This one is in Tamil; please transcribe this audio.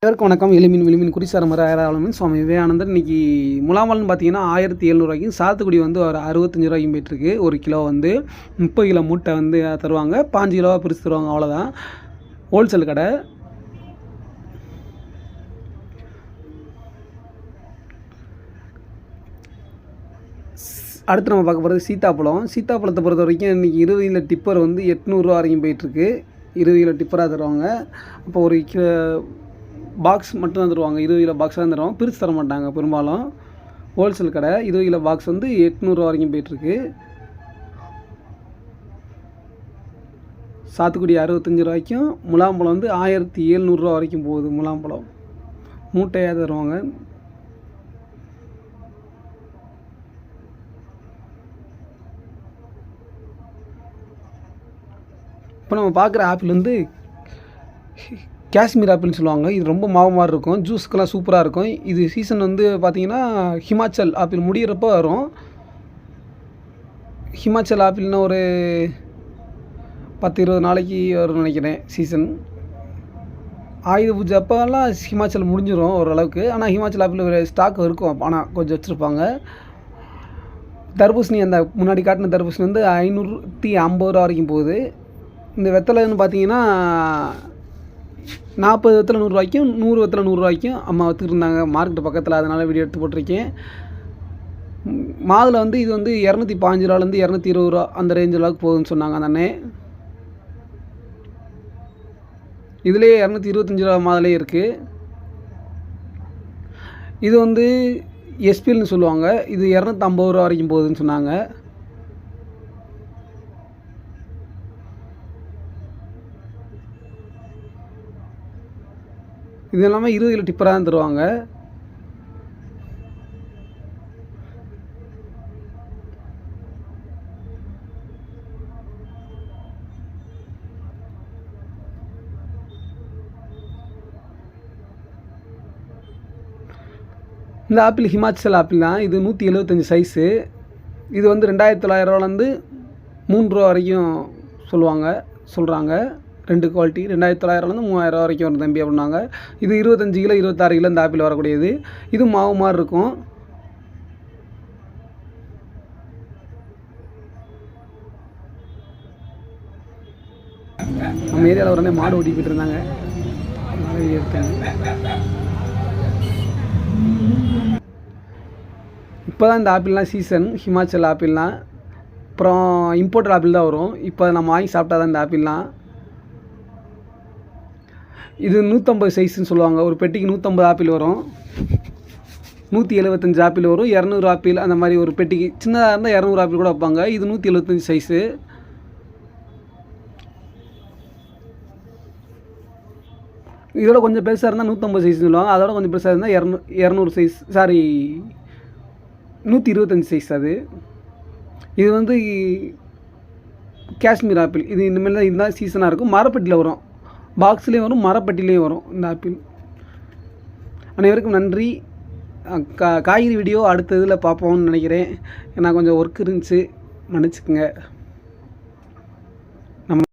அனைவருக்கும் வணக்கம். விளிமின் குறிசாரமர ஆயிரம் சுவாமி விவேகானந்தர். இன்றைக்கி முலாம்பழம்னு பார்த்தீங்கன்னா 1700 சாத்துக்குடி வந்து ஒரு 65 ரூபாய்க்கும் போயிட்டுருக்கு. ஒரு கிலோ வந்து 30 கிலோ மூட்டை வந்து தருவாங்க. 5 கிலோவாக பிரித்து தருவாங்க, அவ்வளோதான். ஹோல்சேல் கடை. அடுத்து நம்ம பார்க்க போகிறது சீத்தாப்பழத்தை பொறுத்த வரைக்கும் இன்றைக்கி 20 கிலோ டிப்பர் வந்து 800 ரூபா வரைக்கும் போயிட்டுருக்கு. 20 கிலோ டிப்பராக தருவாங்க. அப்போ ஒரு பாக்ஸ் மட்டும் தான் தருவாங்க. 20 கிலோ பாக்ஸாக தான் தருவாங்க, பிரித்து தர மாட்டாங்க பெரும்பாலும். ஹோல்சேல் கடை. 20 கிலோ பாக்ஸ் வந்து 800 ரூபா வரைக்கும் போயிட்டுருக்கு. சாத்துக்குடி 65 ரூபாய்க்கும், முலாம்பழம் வந்து 1700 ரூபா வரைக்கும் போகுது. முலாம்பழம் மூட்டையாக தருவாங்க. இப்போ நம்ம பார்க்குற ஆப்பிள் வந்து காஷ்மீர் ஆப்பிள்னு சொல்லுவாங்க. இது ரொம்ப மாவு மாதிரி இருக்கும். ஜூஸ்க்கெல்லாம் சூப்பராக இருக்கும். இது சீசன் வந்து பார்த்திங்கன்னா ஹிமாச்சல் ஆப்பிள் முடிகிறப்ப வரும். ஹிமாச்சல் ஆப்பிள்னா ஒரு 10-20 நாளைக்கு வரும்னு நினைக்கிறேன் சீசன். ஆயுத பூஜை அப்போல்லாம் ஹிமாச்சல் முடிஞ்சிடும் ஓரளவுக்கு. ஆனால் ஹிமாச்சல் ஆப்பிள் ஒரு ஸ்டாக் இருக்கும், ஆனால் கொஞ்சம் வச்சுருப்பாங்க. தர்பூசணி, அந்த முன்னாடி காட்டின தர்பூசணி வந்து 550 ரூபா வரைக்கும் போகுது. இந்த வெத்தலைன்னு பார்த்தீங்கன்னா 40 வெத்தலை 100 ரூபாய்க்கும், 100 வெத்தலை 100 ரூபாய்க்கும் அம்மா விற்றுருந்தாங்க மார்க்கெட்டு பக்கத்தில். அதனால் வீடியோ எடுத்து போட்டிருக்கேன். மாதுளை வந்து இது வந்து 215 ரூபாலேருந்து 220 ரூபா அந்த ரேஞ்ச் அளவுக்கு போகுதுன்னு சொன்னாங்க அந்த அண்ணே. இதுலேயே 225 ரூபா மாதுளை இருக்குது. இது வந்து எஸ்பிஎல்னு சொல்லுவாங்க. இது 250 ரூபா வரைக்கும் போகுதுன்னு சொன்னாங்க. இது எல்லாமே 20 கிலோ டிப்பராக தான் தருவாங்க. இந்த ஆப்பிள் ஹிமாச்சல் ஆப்பிள் தான். இது 175 சைஸு. இது வந்து 2900 ரூபாலேருந்து 3 ரூபா வரைக்கும் சொல்கிறாங்க. 2 குவாலிட்டி 2900 3000 ரூபா வரைக்கும் வரும் தம்பி அப்படின்னாங்க. இது 25 கிலோ 26 கிலோ இந்த ஆப்பிள் வரக்கூடியது. இது மாவு மாதிரி இருக்கும். நம்ம ஏரியாவில் உடனே மாடு ஓட்டிக்கிட்டு இருந்தாங்க. இப்போ தான் இந்த ஆப்பிள்லாம் சீசன், ஹிமாச்சல் ஆப்பிள்லாம். அப்புறம் இம்போர்ட்டட் ஆப்பிள் தான் வரும். இப்போ நம்ம வாங்கி சாப்பிட்டா தான் இந்த ஆப்பிள்லாம். இது 150 சைஸ்ன்னு சொல்லுவாங்க. ஒரு பெட்டிக்கு 150 ஆப்பிள் வரும். 175 ஆப்பிள் வரும். 200 ஆப்பிள் அந்த மாதிரி ஒரு பெட்டிக்கு. சின்னதாக இருந்தால் 200 ஆப்பிள் கூட வைப்பாங்க. இது 175 சைஸு. இதோட கொஞ்சம் பெருசாக இருந்தால் 150 சைஸ்ன்னு சொல்லுவாங்க. அதோட கொஞ்சம் பெருசாக இருந்தால் 200 சைஸ், 125 சைஸ் அது. இது வந்து காஷ்மீர் ஆப்பிள். இது இந்தமாரி தான் இதுதான் சீசனாக இருக்கும். மரப்பெட்டியில் வரும், பாக்ஸ்லேயும் வரும், மரப்பட்டிலையும் வரும் இந்த ஆப்பிள். அனைவருக்கும் நன்றி. காய்கறி வீடியோ அடுத்த இதில் பார்ப்போம்னு நினைக்கிறேன். ஏன்னா கொஞ்சம் ஒர்க் இருந்துச்சு, மன்னிச்சுக்குங்க.